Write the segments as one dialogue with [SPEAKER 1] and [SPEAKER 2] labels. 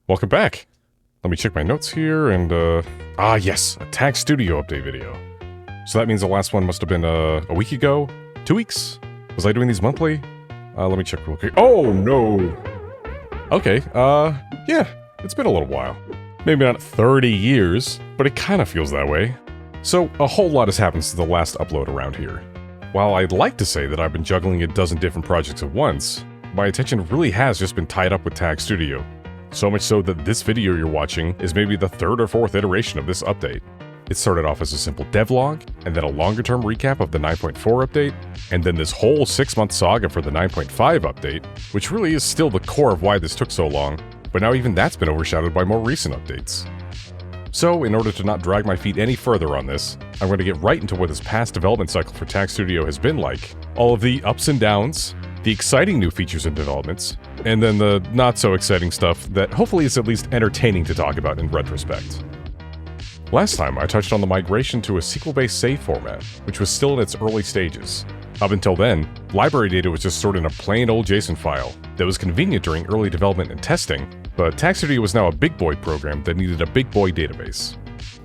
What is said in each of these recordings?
[SPEAKER 1] Welcome back. Let me check my notes here and, yes, a TagStudio update video. So that means the last one must have been, a week ago? 2 weeks? Was I doing these monthly? Let me check real quick. Oh, no! Okay, yeah, it's been a little while. Maybe not 30 years, but it kind of feels that way. So, a whole lot has happened since the last upload around here. While I'd like to say that I've been juggling a dozen different projects at once, my attention really has just been tied up with TagStudio. So much so that this video you're watching is maybe the third or fourth iteration of this update. It started off as a simple devlog, and then a longer-term recap of the 9.4 update, and then this whole 6-month saga for the 9.5 update, which really is still the core of why this took so long, but now even that's been overshadowed by more recent updates. So, in order to not drag my feet any further on this, I'm going to get right into what this past development cycle for TagStudio has been like, all of the ups and downs, the exciting new features and developments, and then the not-so-exciting stuff that hopefully is at least entertaining to talk about in retrospect. Last time, I touched on the migration to a SQL-based save format, which was still in its early stages. Up until then, library data was just stored in a plain old JSON file that was convenient during early development and testing, but TagStudio was now a big boy program that needed a big boy database.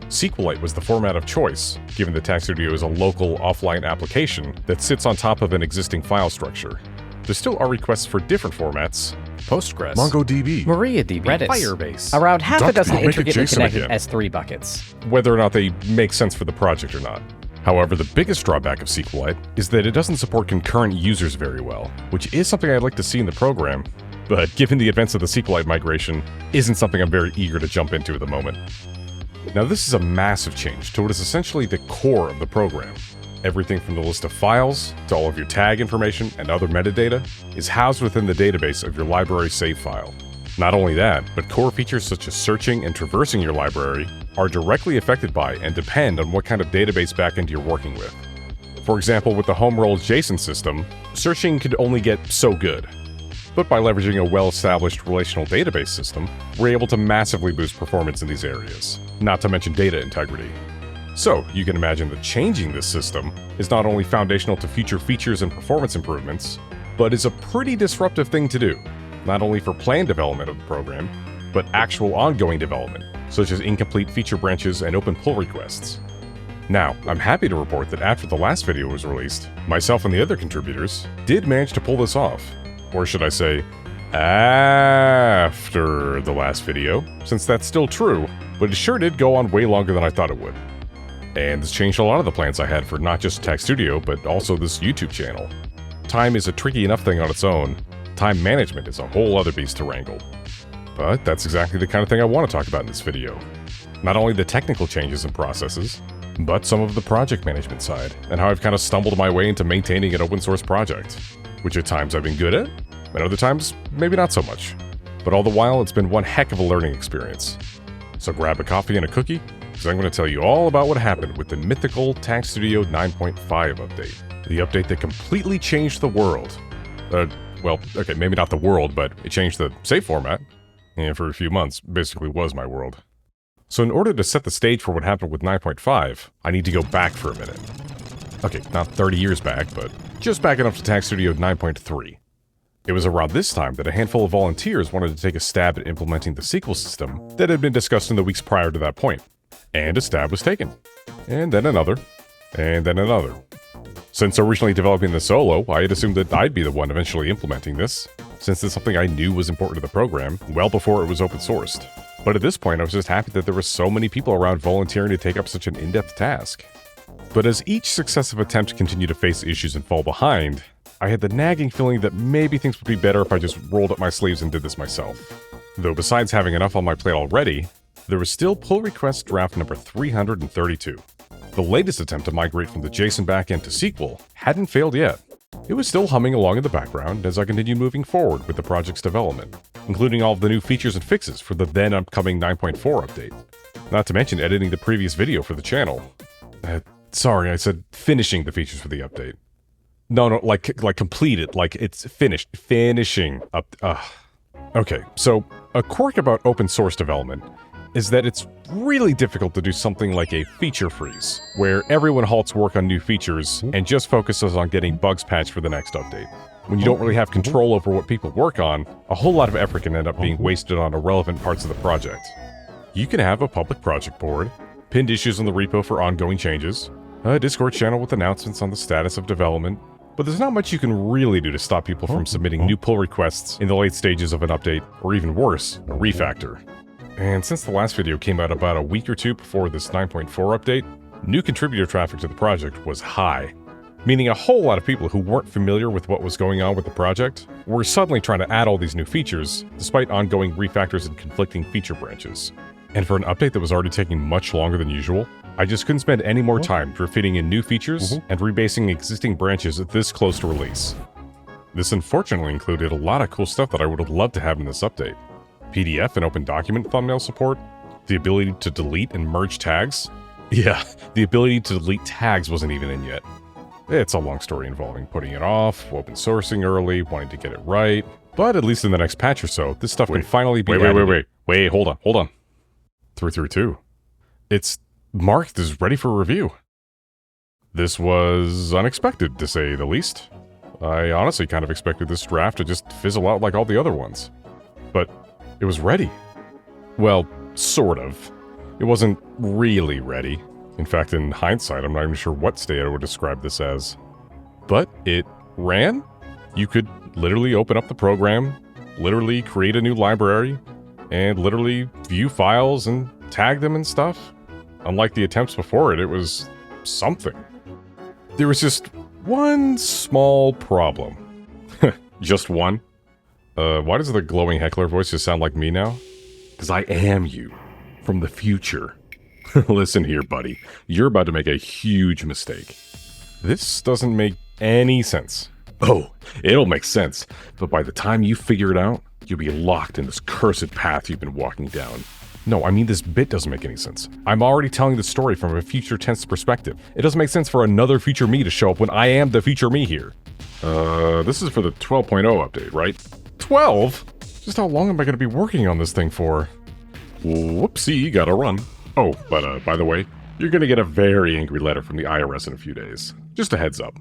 [SPEAKER 1] SQLite was the format of choice, given that TagStudio is a local, offline application that sits on top of an existing file structure. There still are requests for different formats:
[SPEAKER 2] Postgres,
[SPEAKER 3] MongoDB,
[SPEAKER 2] MariaDB,
[SPEAKER 4] Redis,
[SPEAKER 2] Firebase,
[SPEAKER 4] around half a dozen intricately connected
[SPEAKER 1] again.
[SPEAKER 4] S3 buckets.
[SPEAKER 1] Whether or not they make sense for the project or not. However, the biggest drawback of SQLite is that it doesn't support concurrent users very well, which is something I'd like to see in the program, but given the events of the SQLite migration, isn't something I'm very eager to jump into at the moment. Now, this is a massive change to what is essentially the core of the program. Everything from the list of files to all of your tag information and other metadata is housed within the database of your library save file. Not only that, but core features such as searching and traversing your library are directly affected by and depend on what kind of database backend you're working with. For example, with the home rolled JSON system, searching could only get so good. But by leveraging a well-established relational database system, we're able to massively boost performance in these areas, not to mention data integrity. So, you can imagine that changing this system is not only foundational to future features and performance improvements, but is a pretty disruptive thing to do, not only for planned development of the program, but actual ongoing development, such as incomplete feature branches and open pull requests. Now, I'm happy to report that after the last video was released, myself and the other contributors did manage to pull this off. Or should I say, after the last video, since that's still true, but it sure did go on way longer than I thought it would. And this changed a lot of the plans I had for not just TagStudio, but also this YouTube channel. Time is a tricky enough thing on its own. Time management is a whole other beast to wrangle. But that's exactly the kind of thing I want to talk about in this video. Not only the technical changes and processes, but some of the project management side, and how I've kind of stumbled my way into maintaining an open source project, which at times I've been good at, and other times maybe not so much. But all the while, it's been one heck of a learning experience. So grab a coffee and a cookie, because I'm going to tell you all about what happened with the mythical TagStudio 9.5 update. The update that completely changed the world. Well, okay, maybe not the world, but it changed the save format, and for a few months, basically was my world. So in order to set the stage for what happened with 9.5, I need to go back for a minute. Okay, not 30 years back, but just back enough to TagStudio 9.3. It was around this time that a handful of volunteers wanted to take a stab at implementing the SQL system that had been discussed in the weeks prior to that point. And a stab was taken. And then another. And then another. Since originally developing this solo, I had assumed that I'd be the one eventually implementing this. since it's something I knew was important to the program well before it was open sourced. But at this point, I was just happy that there were so many people around volunteering to take up such an in-depth task. But as each successive attempt continued to face issues and fall behind, I had the nagging feeling that maybe things would be better if I just rolled up my sleeves and did this myself. Though besides having enough on my plate already, there was still pull request draft number 332. The latest attempt to migrate from the JSON backend to SQL hadn't failed yet. It was still humming along in the background as I continued moving forward with the project's development, including all of the new features and fixes for the then upcoming 9.4 update. Not to mention editing the previous video for the channel. Sorry, I said finishing the features for the update. No, like completed, like it's finished. Finishing up. Okay, so a quirk about open source development is that it's really difficult to do something like a feature freeze, where everyone halts work on new features and just focuses on getting bugs patched for the next update. When you don't really have control over what people work on, a whole lot of effort can end up being wasted on irrelevant parts of the project. You can have a public project board, pinned issues in the repo for ongoing changes, a Discord channel with announcements on the status of development, but there's not much you can really do to stop people from submitting new pull requests in the late stages of an update, or even worse, a refactor. And since the last video came out about a week or two before this 9.4 update, new contributor traffic to the project was high, meaning a whole lot of people who weren't familiar with what was going on with the project were suddenly trying to add all these new features, despite ongoing refactors and conflicting feature branches. And for an update that was already taking much longer than usual, I just couldn't spend any more time fitting in new features and rebasing existing branches this close to release. This unfortunately included a lot of cool stuff that I would have loved to have in this update. PDF and open document thumbnail support, the ability to delete and merge tags. Yeah, the ability to delete tags wasn't even in yet. It's a long story involving putting it off, open sourcing early, wanting to get it right, but at least in the next patch or so, this stuff can finally be added. Wait, hold on. 332. It's marked as ready for review. This was unexpected, to say the least. I honestly kind of expected this draft to just fizzle out like all the other ones. But it was ready. Well, sort of. It wasn't really ready. In fact, in hindsight, I'm not even sure what state I would describe this as. But it ran. You could literally open up the program, literally create a new library, and literally view files and tag them and stuff. Unlike the attempts before it was something. There was just one small problem. Just one? Why does the glowing heckler voice just sound like me now? Because I am you. From the future. Listen here, buddy. You're about to make a huge mistake. This doesn't make any sense. Oh, it'll make sense. But by the time you figure it out, you'll be locked in this cursed path you've been walking down. No, I mean this bit doesn't make any sense. I'm already telling the story from a future tense perspective. It doesn't make sense for another future me to show up when I am the future me here. This is for the 12.0 update, right? 12? Just how long am I going to be working on this thing for? Whoopsie, gotta run. Oh, but by the way, you're going to get a very angry letter from the IRS in a few days. Just a heads up.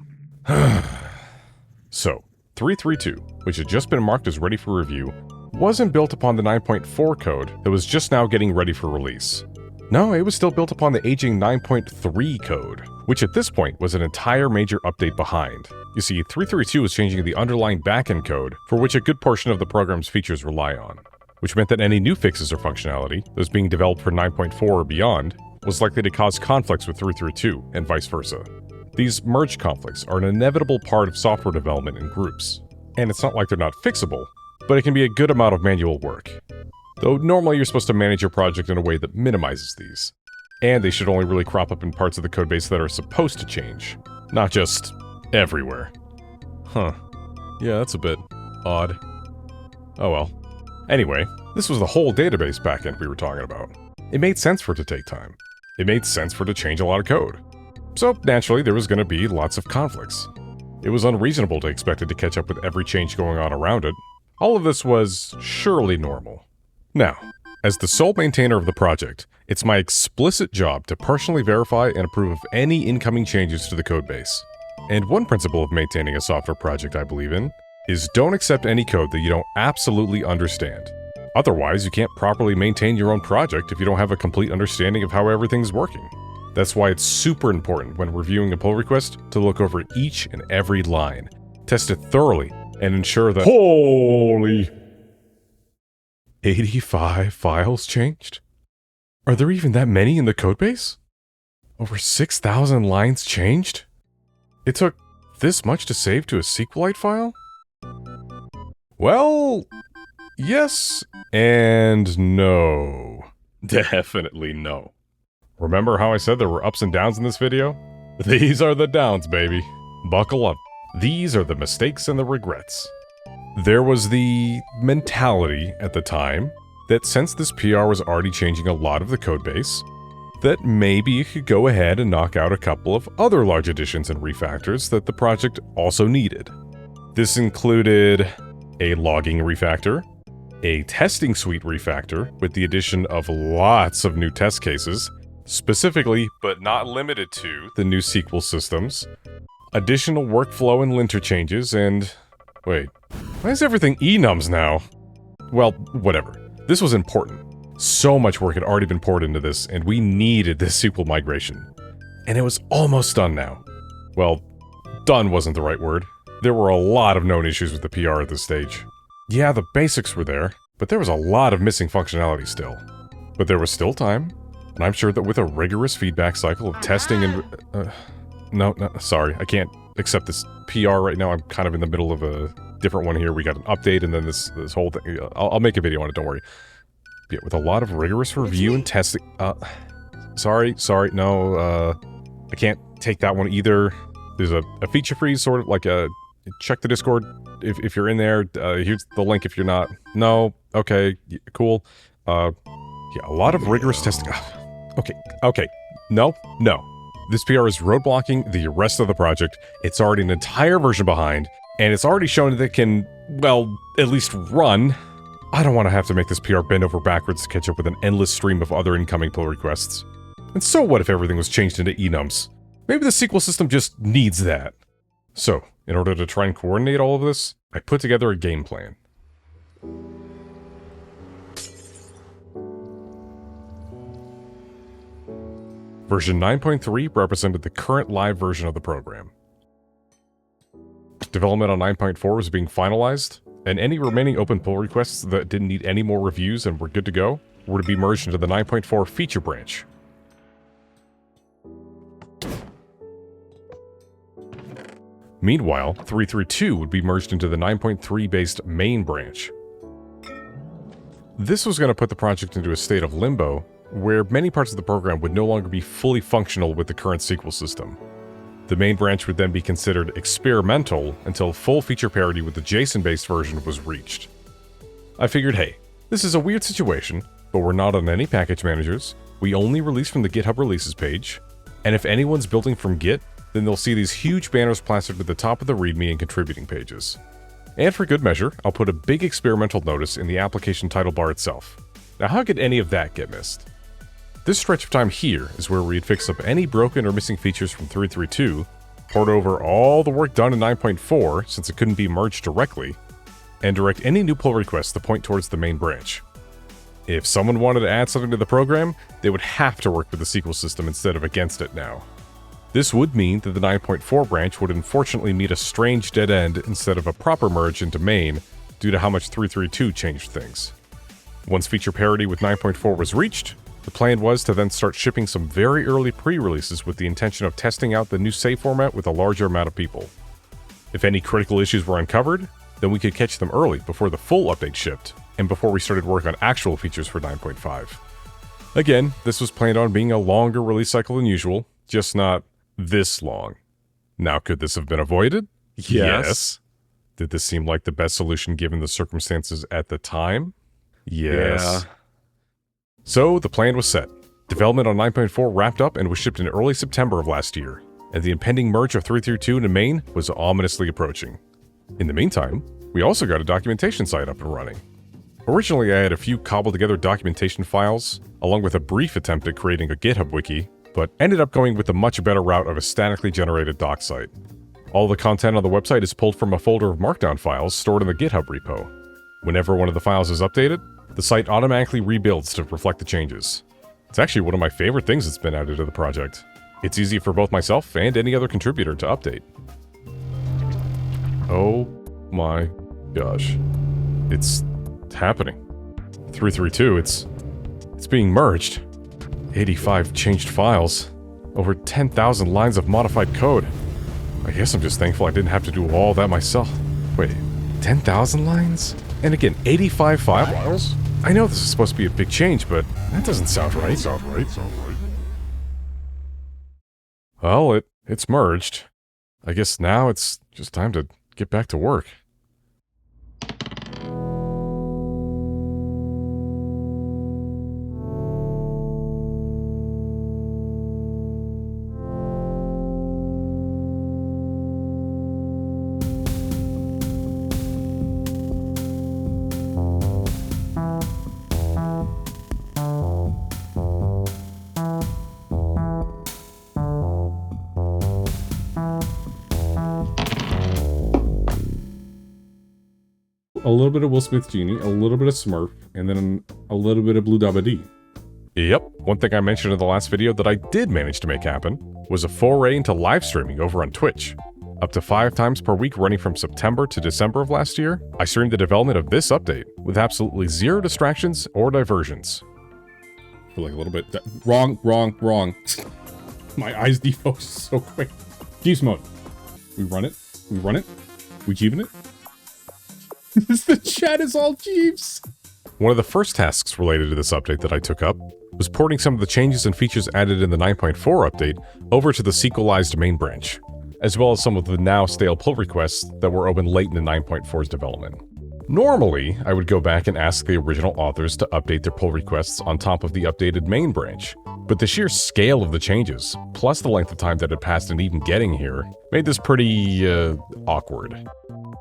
[SPEAKER 1] So, 332, which had just been marked as ready for review, wasn't built upon the 9.4 code that was just now getting ready for release. No, it was still built upon the aging 9.3 code, which at this point was an entire major update behind. You see, 332 was changing the underlying backend code for which a good portion of the program's features rely on, which meant that any new fixes or functionality that was being developed for 9.4 or beyond was likely to cause conflicts with 332 and vice versa. These merge conflicts are an inevitable part of software development in groups, and it's not like they're not fixable, but it can be a good amount of manual work. Though normally you're supposed to manage your project in a way that minimizes these. And they should only really crop up in parts of the codebase that are supposed to change, not just everywhere. Huh. Yeah, that's a bit odd. Oh well. Anyway, this was the whole database backend we were talking about. It made sense for it to take time. It made sense for it to change a lot of code. So naturally, there was going to be lots of conflicts. It was unreasonable to expect it to catch up with every change going on around it. All of this was surely normal. Now, as the sole maintainer of the project, it's my explicit job to personally verify and approve of any incoming changes to the codebase. And one principle of maintaining a software project I believe in is don't accept any code that you don't absolutely understand. Otherwise, you can't properly maintain your own project if you don't have a complete understanding of how everything's working. That's why it's super important when reviewing a pull request to look over each and every line, test it thoroughly, and ensure that— Holy! 85 files changed? Are there even that many in the codebase? Over 6,000 lines changed? It took this much to save to a SQLite file? Well, yes and no. Definitely no. Remember how I said there were ups and downs in this video? These are the downs, baby. Buckle up. These are the mistakes and the regrets. There was the mentality at the time that since this PR was already changing a lot of the codebase, that maybe you could go ahead and knock out a couple of other large additions and refactors that the project also needed. This included a logging refactor, a testing suite refactor with the addition of lots of new test cases, specifically, but not limited to, the new SQL systems, additional workflow and linter changes, and— wait, why is everything enums now? Well, whatever. This was important. So much work had already been poured into this, and we needed this SQL migration. And it was almost done now. Well, done wasn't the right word. There were a lot of known issues with the PR at this stage. Yeah, the basics were there, but there was a lot of missing functionality still. But there was still time, and I'm sure that with a rigorous feedback cycle of testing and— no, sorry, I can't accept this PR right now. I'm kind of in the middle of a different one here. We got an update and then this whole thing. I'll make a video on it, don't worry. Yeah, with a lot of rigorous review and testing— sorry, no, I can't take that one either. There's a feature freeze, sort of like check the Discord if you're in there. Here's the link if you're not. No, okay, cool. Yeah, a lot of rigorous testing. Okay, no. This PR is roadblocking the rest of the project. It's already an entire version behind, and it's already shown that it can, well, at least run. I don't want to have to make this PR bend over backwards to catch up with an endless stream of other incoming pull requests. And so what if everything was changed into enums? Maybe the SQL system just needs that. So, in order to try and coordinate all of this, I put together a game plan. Version 9.3 represented the current live version of the program. Development on 9.4 was being finalized, and any remaining open pull requests that didn't need any more reviews and were good to go were to be merged into the 9.4 feature branch. Meanwhile, 3.3.2 would be merged into the 9.3 based main branch. This was going to put the project into a state of limbo, where many parts of the program would no longer be fully functional with the current SQL system. The main branch would then be considered experimental until full feature parity with the JSON-based version was reached. I figured, hey, this is a weird situation, but we're not on any package managers, we only release from the GitHub releases page, and if anyone's building from Git, then they'll see these huge banners plastered at the top of the README and contributing pages. And for good measure, I'll put a big experimental notice in the application title bar itself. Now how could any of that get missed? This stretch of time here is where we'd fix up any broken or missing features from 3.3.2, port over all the work done in 9.4 since it couldn't be merged directly, and direct any new pull requests to point towards the main branch. If someone wanted to add something to the program, they would have to work with the SQL system instead of against it now. This would mean that the 9.4 branch would unfortunately meet a strange dead end instead of a proper merge into main due to how much 3.3.2 changed things. Once feature parity with 9.4 was reached, the plan was to then start shipping some very early pre-releases with the intention of testing out the new save format with a larger amount of people. If any critical issues were uncovered, then we could catch them early before the full update shipped, and before we started work on actual features for 9.5. Again, this was planned on being a longer release cycle than usual, just not this long. Now, could this have been avoided? Yes. Did this seem like the best solution given the circumstances at the time? Yes. Yeah. So, the plan was set. Development on 9.4 wrapped up and was shipped in early September of last year, and the impending merge of 3.3.2 into main was ominously approaching. In the meantime, we also got a documentation site up and running. Originally, I had a few cobbled together documentation files, along with a brief attempt at creating a GitHub wiki, but ended up going with the much better route of a statically generated doc site. All the content on the website is pulled from a folder of markdown files stored in the GitHub repo. Whenever one of the files is updated, the site automatically rebuilds to reflect the changes. It's actually one of my favorite things that's been added to the project. It's easy for both myself and any other contributor to update. Oh my gosh. It's happening. 332, it's being merged. 85 changed files. Over 10,000 lines of modified code. I guess I'm just thankful I didn't have to do all that myself. Wait, 10,000 lines? And again, 85 files? I know this is supposed to be a big change, but that doesn't sound right. Well, it's merged. I guess now it's just time to get back to work.
[SPEAKER 2] A little bit of Will Smith Genie, a little bit of Smurf, and then a little bit of Blue Dabba D.
[SPEAKER 1] Yep, one thing I mentioned in the last video that I did manage to make happen was a foray into live streaming over on Twitch. Up to 5 times per week running from September to December of last year, I streamed the development of this update with absolutely zero distractions or diversions.
[SPEAKER 2] For like a little bit. Wrong. My eyes defocus so quick. Jeeves mode. We run it. We Jeeven it. The chat is all Jeeves.
[SPEAKER 1] One of the first tasks related to this update that I took up was porting some of the changes and features added in the 9.4 update over to the sequelized main branch, as well as some of the now stale pull requests that were open late in the 9.4's development. Normally, I would go back and ask the original authors to update their pull requests on top of the updated main branch, but the sheer scale of the changes, plus the length of time that had passed in even getting here, made this pretty, awkward.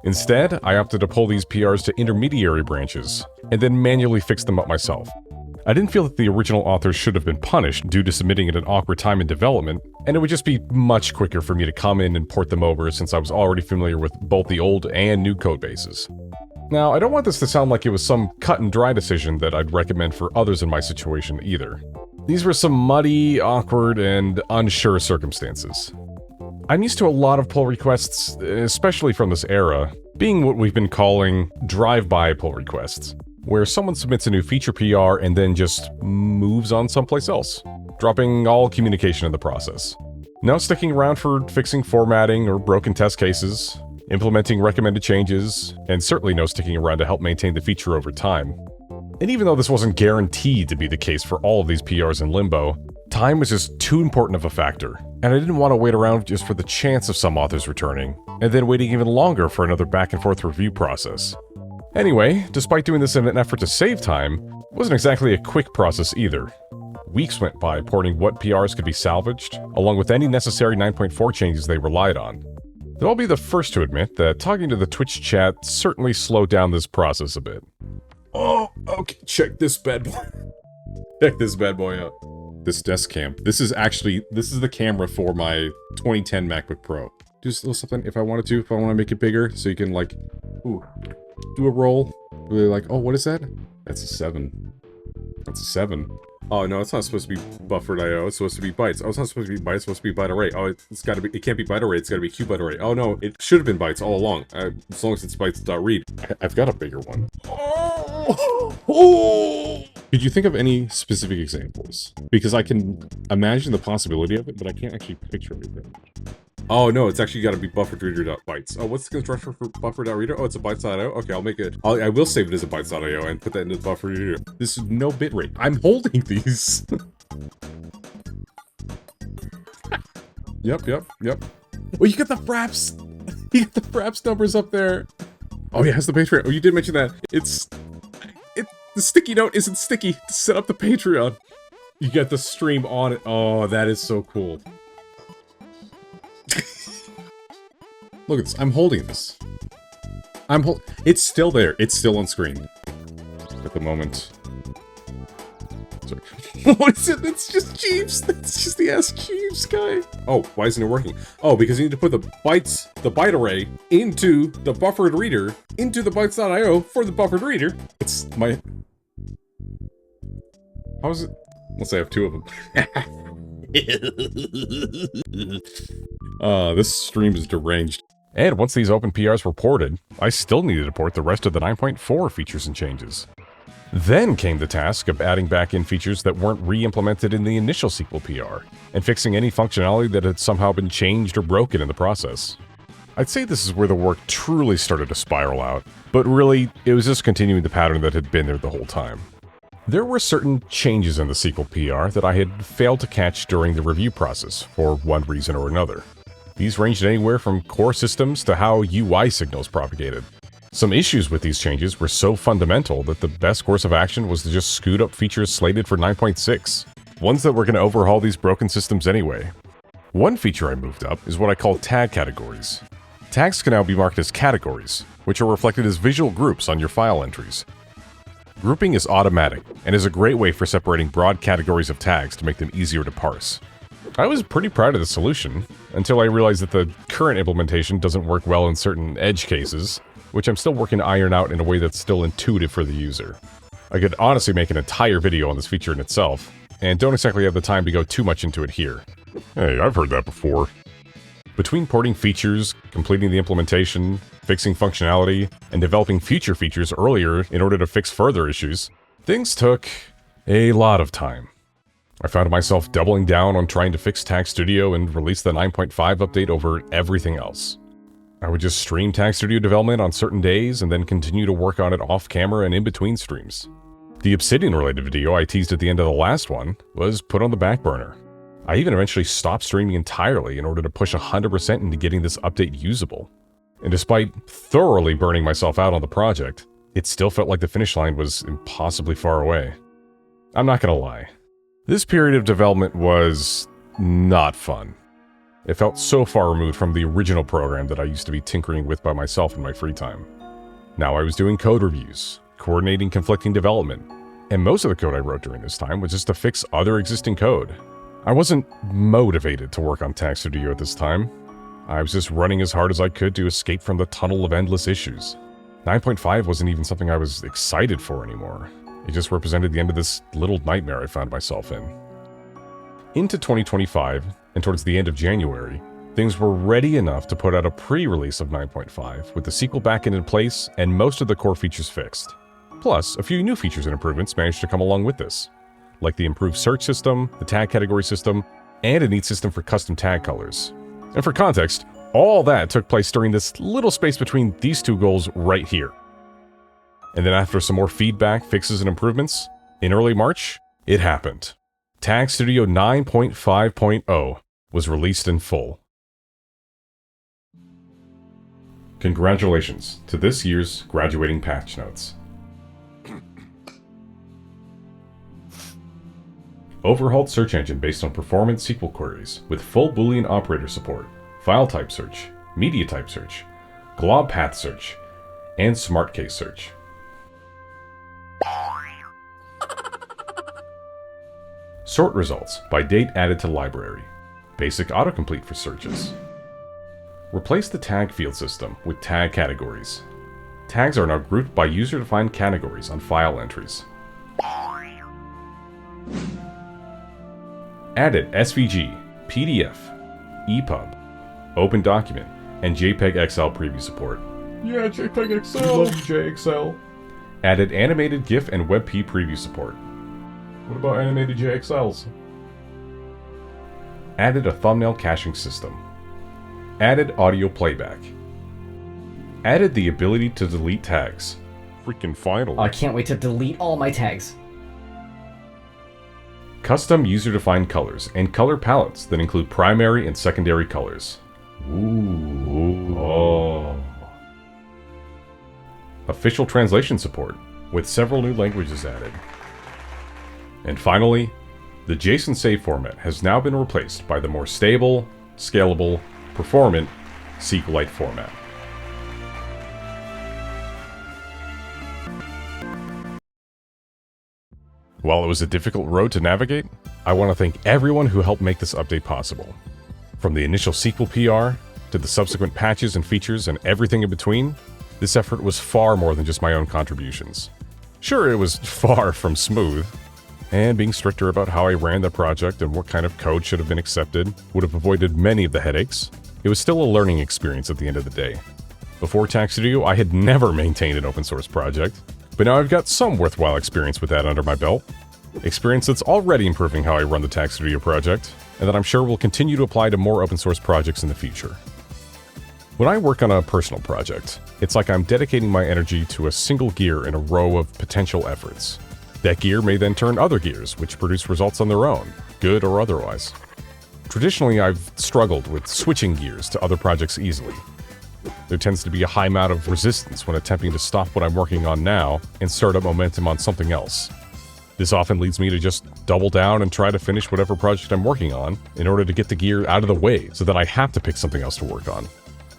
[SPEAKER 1] Instead, I opted to pull these PRs to intermediary branches, and then manually fix them up myself. I didn't feel that the original authors should have been punished due to submitting at an awkward time in development, and it would just be much quicker for me to come in and port them over since I was already familiar with both the old and new codebases. Now, I don't want this to sound like it was some cut and dry decision that I'd recommend for others in my situation either. These were some muddy, awkward, and unsure circumstances. I'm used to a lot of pull requests, especially from this era, being what we've been calling drive-by pull requests, where someone submits a new feature PR and then just moves on someplace else, dropping all communication in the process. No sticking around for fixing formatting or broken test cases, implementing recommended changes, and certainly no sticking around to help maintain the feature over time. And even though this wasn't guaranteed to be the case for all of these PRs in limbo, time was just too important of a factor, and I didn't want to wait around just for the chance of some authors returning, and then waiting even longer for another back and forth review process. Anyway, despite doing this in an effort to save time, it wasn't exactly a quick process either. Weeks went by porting what PRs could be salvaged, along with any necessary 9.4 changes they relied on. Though I'll be the first to admit that talking to the Twitch chat certainly slowed down this process a bit.
[SPEAKER 2] Oh, okay, check this bad boy. Check this bad boy out. This desk cam. This is the camera for my 2010 MacBook Pro. Just a little something if I wanted to, if I want to make it bigger, so you can like, do a roll. Really like, oh, what is that? That's a 7. That's a 7. Oh no, it's not supposed to be buffered IO. It's supposed to be bytes. Oh, it's not supposed to be bytes. It's supposed to be byte array. Oh, it's got to be. It can't be byte array. It's got to be Q byte array. Oh no, it should have been bytes all along. As long as it's bytes.read. I've got a bigger one. Oh! Could you think of any specific examples? Because I can imagine the possibility of it, but I can't actually picture anything. Oh no, it's actually got to be bufferedreader.bytes. Oh, what's the construction for buffer.reader? Oh, it's a bytes.io. Okay, I'll make it. I will save it as a bytes.io and put that into the buffer reader. This is no bitrate. I'm holding these. Yep. Oh, you got the fraps. You got the fraps numbers up there. Oh, yeah, it has the Patreon. Oh, you did mention that. The sticky note isn't sticky to set up the Patreon. You get the stream on it. Oh, that is so cool. Look at this. I'm holding this. It's still there. It's still on screen. At the moment. Sorry. What is it? That's just Jeeves. That's just the Ask Jeeves guy. Oh, why isn't it working? Oh, because you need to put the byte array into the buffered reader, into the bytes.io for the buffered reader. It's my... How is it? Let's say I have 2 of them. This stream is deranged.
[SPEAKER 1] And once these open PRs were ported, I still needed to port the rest of the 9.4 features and changes. Then came the task of adding back in features that weren't re-implemented in the initial SQL PR, and fixing any functionality that had somehow been changed or broken in the process. I'd say this is where the work truly started to spiral out, but really, it was just continuing the pattern that had been there the whole time. There were certain changes in the SQL PR that I had failed to catch during the review process, for one reason or another. These ranged anywhere from core systems to how UI signals propagated. Some issues with these changes were so fundamental that the best course of action was to just scoot up features slated for 9.6, ones that were going to overhaul these broken systems anyway. One feature I moved up is what I call tag categories. Tags can now be marked as categories, which are reflected as visual groups on your file entries. Grouping is automatic and is a great way for separating broad categories of tags to make them easier to parse. I was pretty proud of the solution, until I realized that the current implementation doesn't work well in certain edge cases, which I'm still working to iron out in a way that's still intuitive for the user. I could honestly make an entire video on this feature in itself, and don't exactly have the time to go too much into it here. Hey, I've heard that before. Between porting features, completing the implementation, fixing functionality, and developing future features earlier in order to fix further issues, things took a lot of time. I found myself doubling down on trying to fix TagStudio and release the 9.5 update over everything else. I would just stream TagStudio development on certain days and then continue to work on it off camera and in between streams. The Obsidian-related video I teased at the end of the last one was put on the back burner. I even eventually stopped streaming entirely in order to push 100% into getting this update usable. And despite thoroughly burning myself out on the project, it still felt like the finish line was impossibly far away. I'm not gonna lie. This period of development was not fun. It felt so far removed from the original program that I used to be tinkering with by myself in my free time. Now I was doing code reviews, coordinating conflicting development, and most of the code I wrote during this time was just to fix other existing code. I wasn't motivated to work on TagStudio at this time. I was just running as hard as I could to escape from the tunnel of endless issues. 9.5 wasn't even something I was excited for anymore. It just represented the end of this little nightmare I found myself in. Into 2025, and towards the end of January, things were ready enough to put out a pre-release of 9.5 with the SQL backend in place and most of the core features fixed. Plus, a few new features and improvements managed to come along with this, like the improved search system, the tag category system, and a neat system for custom tag colors. And for context, all that took place during this little space between these two goals right here. And then after some more feedback, fixes, and improvements, in early March, it happened. TagStudio 9.5.0 was released in full. Congratulations to this year's graduating patch notes. Overhauled search engine based on performance SQL queries with full Boolean operator support, file type search, media type search, glob path search, and smart case search. Sort results by date added to library. Basic autocomplete for searches. Replace the tag field system with tag categories. Tags are now grouped by user-defined categories on file entries. Added SVG, PDF, EPUB, Open Document, and JPEG XL preview support.
[SPEAKER 2] Yeah, JPEG XL.
[SPEAKER 1] Love JXL. Added animated GIF and WebP preview support.
[SPEAKER 2] What about animated JXLs?
[SPEAKER 1] Added a thumbnail caching system. Added audio playback. Added the ability to delete tags. Freaking finally.
[SPEAKER 4] I can't wait to delete all my tags.
[SPEAKER 1] Custom user-defined colors and color palettes that include primary and secondary colors.
[SPEAKER 2] Ooh.
[SPEAKER 1] Oh. Official translation support, with several new languages added. And finally, the JSON save format has now been replaced by the more stable, scalable, performant SQLite format. While it was a difficult road to navigate, I want to thank everyone who helped make this update possible. From the initial SQL PR, to the subsequent patches and features and everything in between, this effort was far more than just my own contributions. Sure, it was far from smooth, and being stricter about how I ran the project and what kind of code should have been accepted would have avoided many of the headaches, it was still a learning experience at the end of the day. Before TagStudio, I had never maintained an open source project, but now I've got some worthwhile experience with that under my belt. Experience that's already improving how I run the TagStudio project, and that I'm sure will continue to apply to more open source projects in the future. When I work on a personal project, it's like I'm dedicating my energy to a single gear in a row of potential efforts. That gear may then turn other gears, which produce results on their own, good or otherwise. Traditionally, I've struggled with switching gears to other projects easily. There tends to be a high amount of resistance when attempting to stop what I'm working on now and start up momentum on something else. This often leads me to just double down and try to finish whatever project I'm working on in order to get the gear out of the way so that I have to pick something else to work on.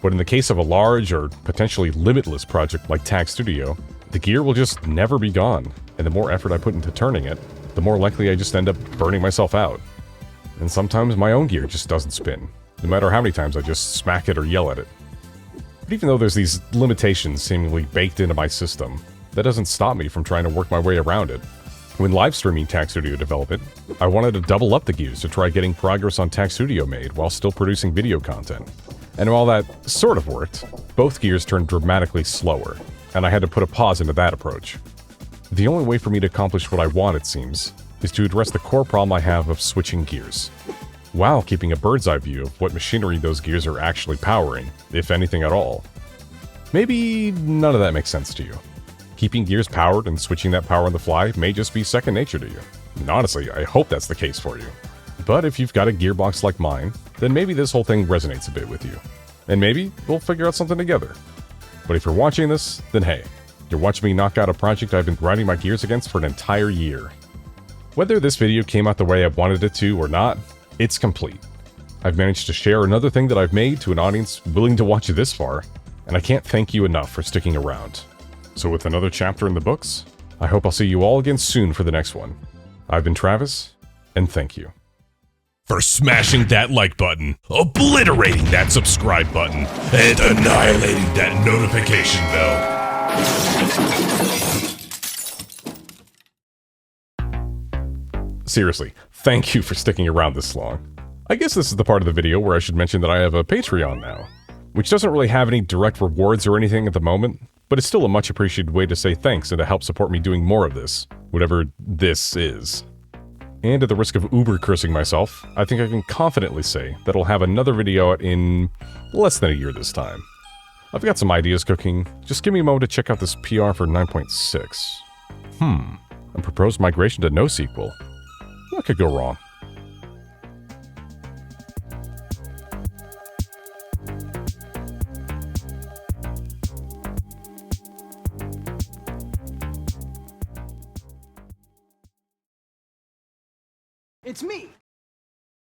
[SPEAKER 1] But in the case of a large or potentially limitless project like TagStudio, the gear will just never be gone, and the more effort I put into turning it, the more likely I just end up burning myself out. And sometimes my own gear just doesn't spin, no matter how many times I just smack it or yell at it. But even though there's these limitations seemingly baked into my system, that doesn't stop me from trying to work my way around it. When live streaming TagStudio development, I wanted to double up the gears to try getting progress on TagStudio made while still producing video content. And while that sort of worked, both gears turned dramatically slower, and I had to put a pause into that approach. The only way for me to accomplish what I want, it seems, is to address the core problem I have of switching gears, while keeping a bird's eye view of what machinery those gears are actually powering, if anything at all. Maybe none of that makes sense to you. Keeping gears powered and switching that power on the fly may just be second nature to you. And honestly, I hope that's the case for you. But if you've got a gearbox like mine, then maybe this whole thing resonates a bit with you. And maybe we'll figure out something together. But if you're watching this, then hey, you're watching me knock out a project I've been grinding my gears against for an entire year. Whether this video came out the way I wanted it to or not, it's complete. I've managed to share another thing that I've made to an audience willing to watch this far, and I can't thank you enough for sticking around. So with another chapter in the books, I hope I'll see you all again soon for the next one. I've been Travis, and thank you.
[SPEAKER 3] For smashing that like button, obliterating that subscribe button, and annihilating that notification bell.
[SPEAKER 1] Seriously, thank you for sticking around this long. I guess this is the part of the video where I should mention that I have a Patreon now, which doesn't really have any direct rewards or anything at the moment, but it's still a much appreciated way to say thanks and to help support me doing more of this, whatever this is. And at the risk of uber cursing myself, I think I can confidently say that I'll have another video out in less than a year this time. I've got some ideas cooking, just give me a moment to check out this PR for 9.6. A proposed migration to NoSQL. What could go wrong?
[SPEAKER 5] It's me,